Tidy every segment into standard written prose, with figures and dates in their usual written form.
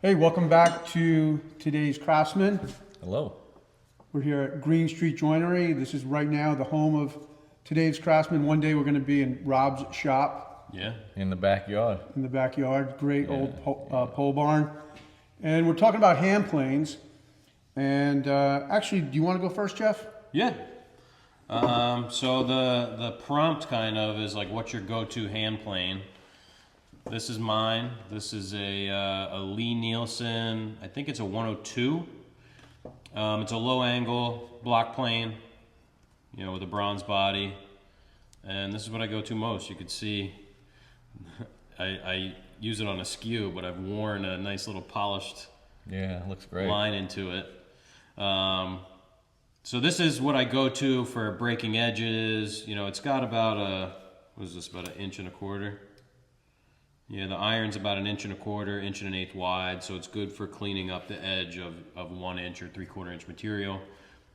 Hey, welcome back to today's Craftsman. Hello. We're here at Green Street Joinery. This is right now the home of today's Craftsman. One day we're going to be in Rob's shop. Yeah, in the backyard. In the backyard. Great old pole barn. And we're talking about hand planes. And actually, do you want to go first, Jeff? Yeah. So the prompt kind of is like, what's your go-to hand plane? This is mine. This is a Lee Nielsen. I think it's a 102. It's a low angle block plane, you know, with a bronze body. And this is what I go to most. You could see I use it on a skew, but I've worn a nice little polished looks great. line into it. So this is what I go to for breaking edges. You know, it's got about about an inch and a quarter. Yeah, the iron's about an inch and a quarter, inch and an eighth wide, so it's good for cleaning up the edge of 1 inch or 3/4 inch material.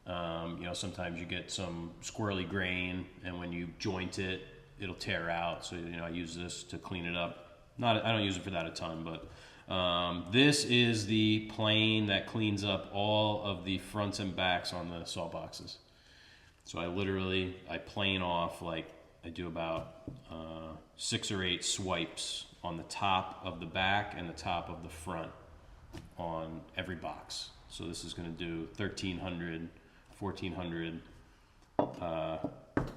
You know, sometimes you get some squirrely grain, and when you joint it, it'll tear out. So, you know, I use this to clean it up. I don't use it for that a ton, but this is the plane that cleans up all of the fronts and backs on the saw boxes. So I plane off, like I do about 6 or 8 swipes on the top of the back and the top of the front on every box. So this is going to do 1,300, 1,400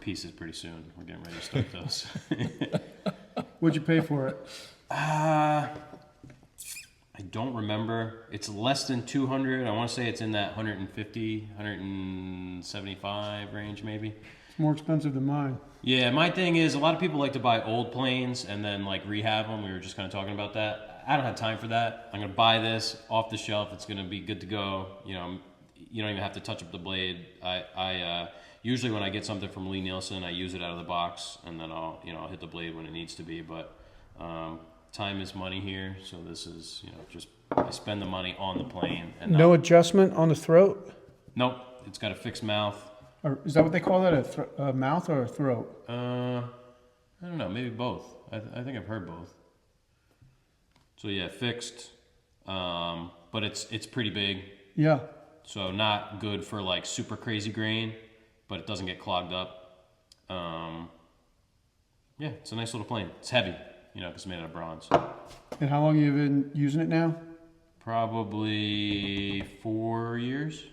pieces pretty soon. We're getting ready to start those. What'd you pay for it? I don't remember. It's less than 200. I want to say it's in that 150, 175 range maybe. It's more expensive than mine. Yeah, my thing is a lot of people like to buy old planes and then like rehab them. We were just kind of talking about that. I don't have time for that. I'm going to buy this off the shelf. It's going to be good to go. You know, you don't even have to touch up the blade. I usually when I get something from Lee Nielsen, I use it out of the box and then I'll hit the blade when it needs to be. But time is money here, so this is, you know, just I spend the money on the plane. And No adjustment on the throat? Nope, it's got a fixed mouth. Or is that what they call that, a mouth or a throat? I don't know, maybe both. I think I've heard both. So yeah, fixed, but it's pretty big. Yeah. So not good for like super crazy grain, but it doesn't get clogged up. Yeah, it's a nice little plane. It's heavy, you know, because it's made out of bronze. And how long have you been using it now? Probably 4 years.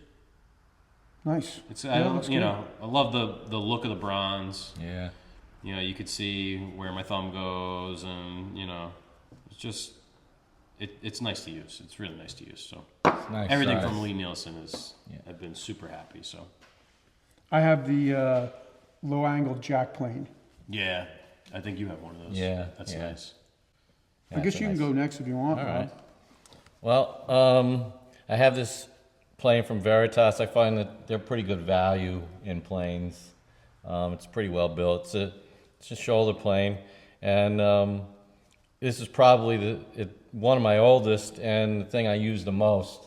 Nice. It's Yeah, it looks you good. know, I love the look of the bronze. Yeah. You know, you could see where my thumb goes, and you know, it's just it's nice to use. It's really nice to use. So It's nice everything size. from Lee Nielsen I've been super happy. So I have the low angle jack plane. yeah, I think you have one of those. Yeah, That's yeah. nice. I guess you can go next if you want. All Bob. right. Well, I have this plane from Veritas. I find that they're pretty good value in planes. It's pretty well built. It's a shoulder plane, and this is probably one of my oldest and the thing I use the most.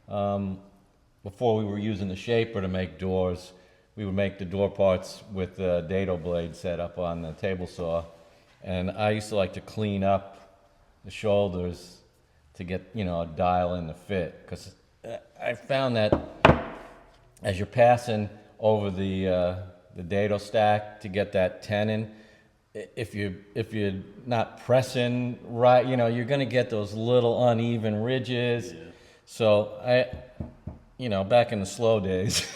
Before we were using the shaper to make doors, we would make the door parts with the dado blade set up on the table saw, and I used to like to clean up the shoulders to get, you know, a dial in the fit, because I found that as you're passing over the dado stack to get that tenon, if you're not pressing right, you know, you're going to get those little uneven ridges. Yeah. So you know, back in the slow days.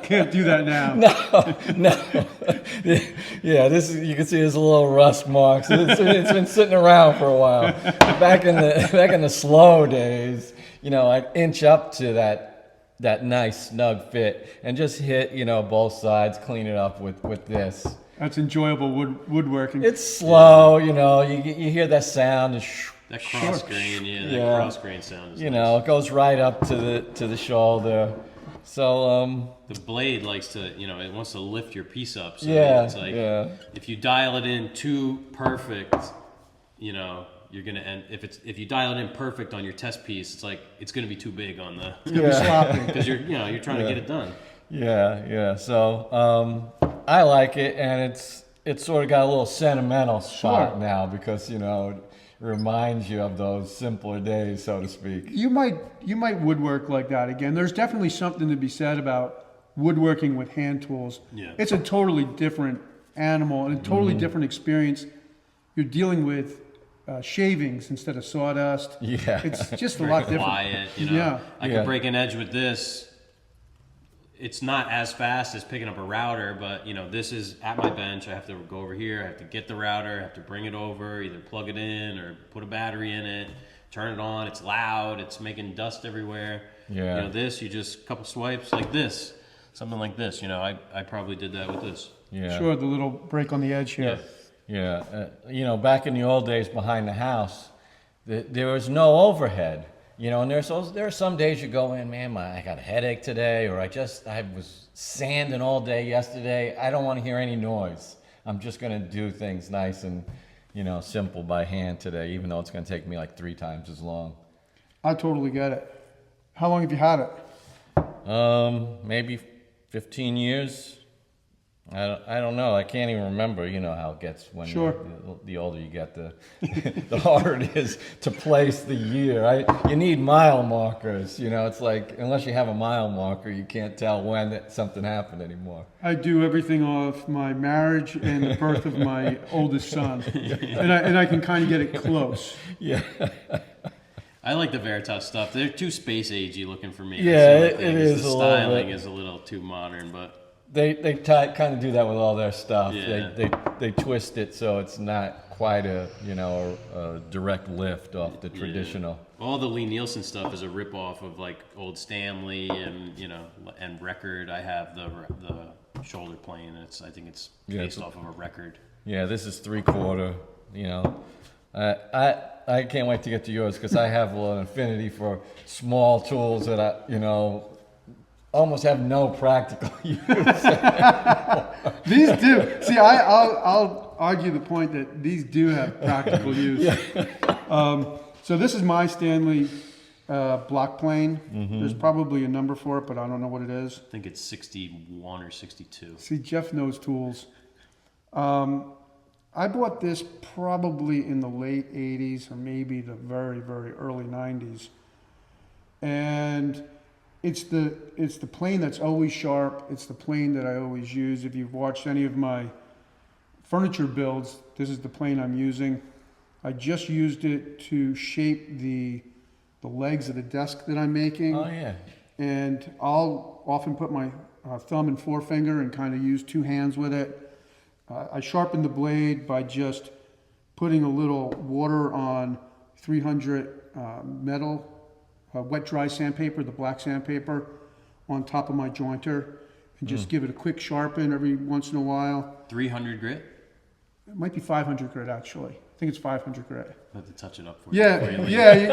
Can't do that now. No. Yeah, you can see there's a little rust marks. It's been sitting around for a while. Back in the slow days, you know, I'd inch up to that nice snug fit and just hit, you know, both sides, clean it up with this. That's enjoyable woodworking. It's slow, you know, you hear that sound, and That cross grain, that Yeah. cross grain sound is you nice. know, it goes right up to the shoulder. So The blade likes to, you know, it wants to lift your piece up. So yeah, it's like yeah. if you dial it in too perfect, you know, you're gonna end. If you dial it in perfect on your test piece, it's like it's gonna be too big on the Sloppy. because you're trying to get it done. Yeah. So I like it, and it's sort of got a little sentimental spot Sure. now because, you know, it reminds you of those simpler days, so to speak. You might woodwork like that again. There's definitely something to be said about woodworking with hand tools. Yeah. It's a totally different animal and a totally different experience. You're dealing with shavings instead of sawdust. Yeah. It's just a Very lot different. quiet, you know. Yeah. I Yeah. could break an edge with this. It's not as fast as picking up a router, but you know, this is at my bench. I have to go over here. I have to get the router. I have to bring it over, either plug it in or put a battery in it, turn it on. It's loud. It's making dust everywhere. Yeah. You know, this, you just a couple swipes like this, something like this. You know, I probably did that with this. Yeah. Sure, the little break on the edge here. Yeah, you know, back in the old days behind the house, there was no overhead. You know, and there are some days you go in, man, I got a headache today, or I was sanding all day yesterday. I don't want to hear any noise. I'm just going to do things nice and, you know, simple by hand today, even though it's going to take me like 3 times as long. I totally get it. How long have you had it? Maybe 15 years. I don't know. I can't even remember. You know how it gets when Sure. the older you get, the harder it is to place the year. You need mile markers. You know, it's like unless you have a mile marker, you can't tell when something happened anymore. I do everything off my marriage and the birth of my oldest son, and I can kind of get it close. Yeah. I like the Veritas stuff. They're too space agey looking for me. Yeah, That's the only it thing, is The a little styling bit. is a little too modern, but They kind of do that with all their stuff. Yeah. They twist it so it's not quite a direct lift off the traditional. all the Lee Nielsen stuff is a ripoff of like old Stanley and and Record. I have the shoulder plane. I think it's Yeah, based off of a Record. Yeah, this is 3/4. You know, I can't wait to get to yours because I have an affinity for small tools that almost have no practical use. These do. See, I'll argue the point that these do have practical use. So this is my Stanley block plane. There's probably a number for it, but I don't know what it is. I think it's 61 or 62. See, Jeff knows tools. I bought this probably in the late 80s or maybe the very, very early 90s. And it's the plane that's always sharp. It's the plane that I always use. If you've watched any of my furniture builds, this is the plane I'm using. I just used it to shape the legs of the desk that I'm making. Oh yeah. And I'll often put my thumb and forefinger and kind of use 2 hands with it. I sharpen the blade by just putting a little water on 300 metal wet dry sandpaper, the black sandpaper, on top of my jointer, and just give it a quick sharpen every once in a while. 300 grit? It might be 500 grit actually. I think it's 500 grit. I have to touch it up for you. Yeah, before you leave. yeah. You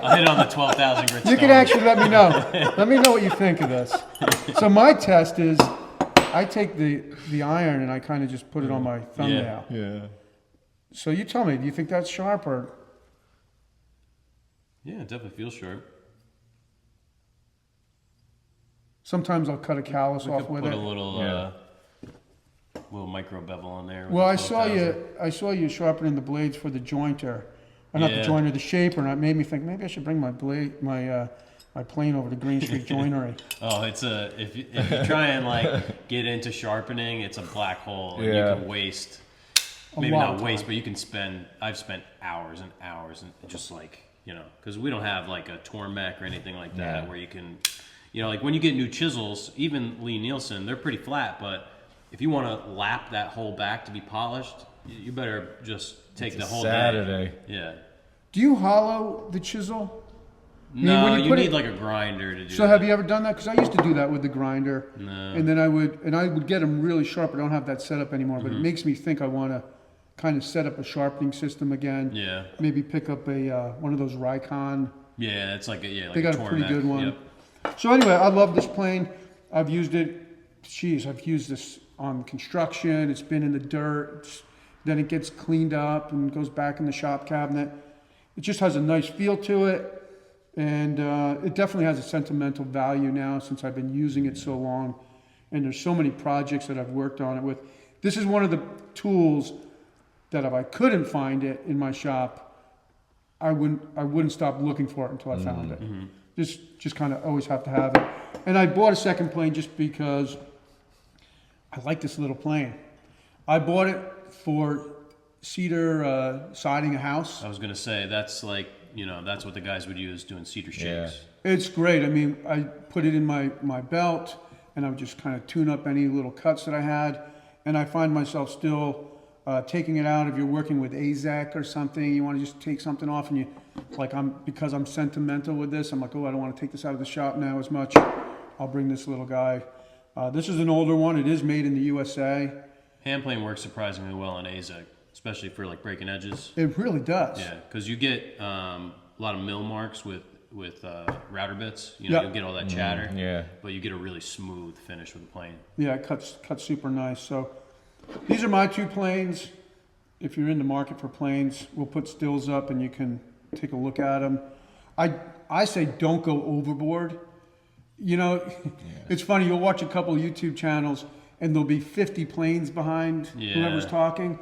I hit on the 12,000 grit. you can stone. actually let me know. Let me know what you think of this. So my test is, I take the iron and I kind of just put it on my thumbnail. Yeah. So you tell me, do you think that's sharp or? Yeah, it definitely feels sharp. Sometimes I'll cut a callus We off could with put it. a little, Yeah. little micro bevel on there. with Well, the I saw 12,000. you sharpening the blades for the jointer, or not the Yeah. jointer, the shaper, and it made me think maybe I should bring my my plane over to Green Street Joinery. Oh, it's if you try and like get into sharpening, it's a black hole, and Yeah. you can waste. A Maybe lot not of waste, time. but you can spend. I've spent hours and hours, and just like because we don't have like a Tormec or anything like that Yeah. where you can, like when you get new chisels, even Lee Nielsen, they're pretty flat, but if you want to lap that whole back to be polished, you better just take the whole Saturday. day. Yeah. Do you hollow the chisel? No, when you you put need it- like a grinder to do So that. have you ever done that? Because I used to do that with the grinder, No. and then I would get them really sharp. I don't have that set up anymore, but Mm-hmm. it makes me think I want to kind of set up a sharpening system again. Yeah. Maybe pick up a one of those Rikon. Yeah, it's like like They got a Tormec. pretty good one. Yep. So anyway, I love this plane. I've used it. I've used this on construction. It's been in the dirt. Then it gets cleaned up and goes back in the shop cabinet. It just has a nice feel to it. And it definitely has a sentimental value now since I've been using it so long. And there's so many projects that I've worked on it with. This is one of the tools that if I couldn't find it in my shop, I wouldn't stop looking for it until I found it. Just kind of always have to have it. And I bought a second plane just because I like this little plane. I bought it for cedar siding a house. I was gonna say that's like, you know, that's what the guys would use doing cedar shakes. It's great. I mean, I put it in my belt, and I would just kind of tune up any little cuts that I had. And I find myself still taking it out. If you're working with AZEC or something, you want to just take something off, and you, like, because I'm sentimental with this, I'm like, oh, I don't want to take this out of the shop now as much. I'll bring this little guy. This is an older one. It is made in the USA. Hand plane works surprisingly well on AZEC, especially for like breaking edges. It really does. Yeah, because you get a lot of mill marks with router bits. You know, Yep. you'll get all that chatter. Yeah. But you get a really smooth finish with the plane. Yeah, it cuts super nice. So these are my two planes. If you're in the market for planes, we'll put stills up and you can take a look at them. I say don't go overboard. You know, it's funny, you'll watch a couple of YouTube channels and there'll be 50 planes behind whoever's talking.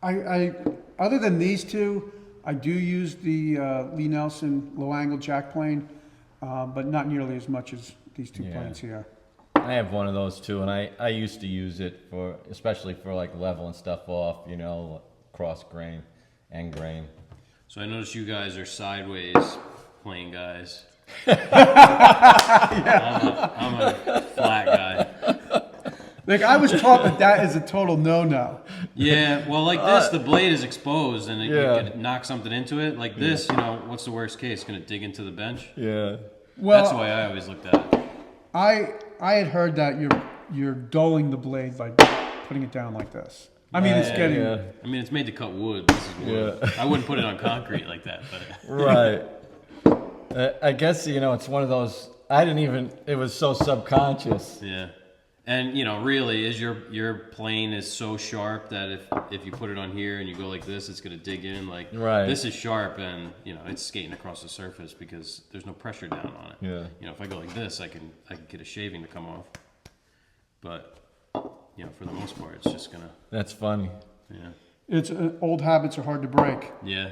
I other than these two, I do use the Lee Nelson low angle jack plane, but not nearly as much as these two planes here. I have one of those too, and I used to use it for, especially for like leveling stuff off, you know, cross grain, end grain. So I noticed you guys are sideways plane guys. I'm a flat guy. Like, I was taught that is a total no-no. Yeah, well, like this, the blade is exposed and you can knock something into it. Like this, you know, what's the worst case? Going to dig into the bench? Yeah. Well, That's the way I always looked at it. I had heard that you're dulling the blade by putting it down like this. I mean, it's getting... I mean, it's made to cut wood. This is wood. Yeah. I wouldn't put it on concrete like that. But Right. I guess, you know, it's one of those, it was so subconscious. yeah. And, you know, really, is your plane is so sharp that if you put it on here and you go like this, it's going to dig in. Like, Right. this is sharp and, you know, it's skating across the surface because there's no pressure down on it. Yeah. You know, if I go like this, I can get a shaving to come off. But, you know, for the most part, it's just going to... That's funny. Yeah. It's old habits are hard to break. Yeah.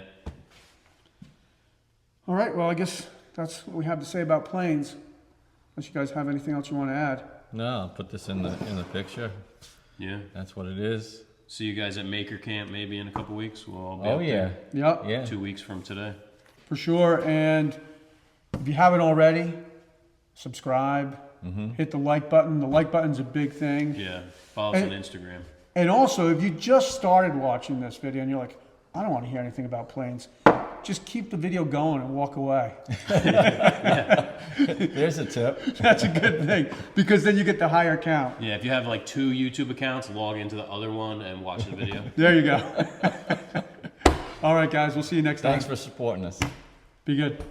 All right, well, I guess that's what we have to say about planes. Unless you guys have anything else you want to add. No, I'll put this in the picture. Yeah. That's what it is. See you guys at Maker Camp maybe in a couple weeks. We'll all be Oh up yeah. there Yep, Yeah. 2 weeks from today. for sure. And if you haven't already, subscribe. Hit the like button. The like button's a big thing. Yeah. Follow us on Instagram. And also, if you just started watching this video and you're like, I don't want to hear anything about planes, just keep the video going and walk away. There's a tip. That's a good thing, because then you get the higher count. Yeah, if you have like 2 YouTube accounts, log into the other one and watch the video. There you go. All right, guys, we'll see you next time. Thanks for supporting us. Be good.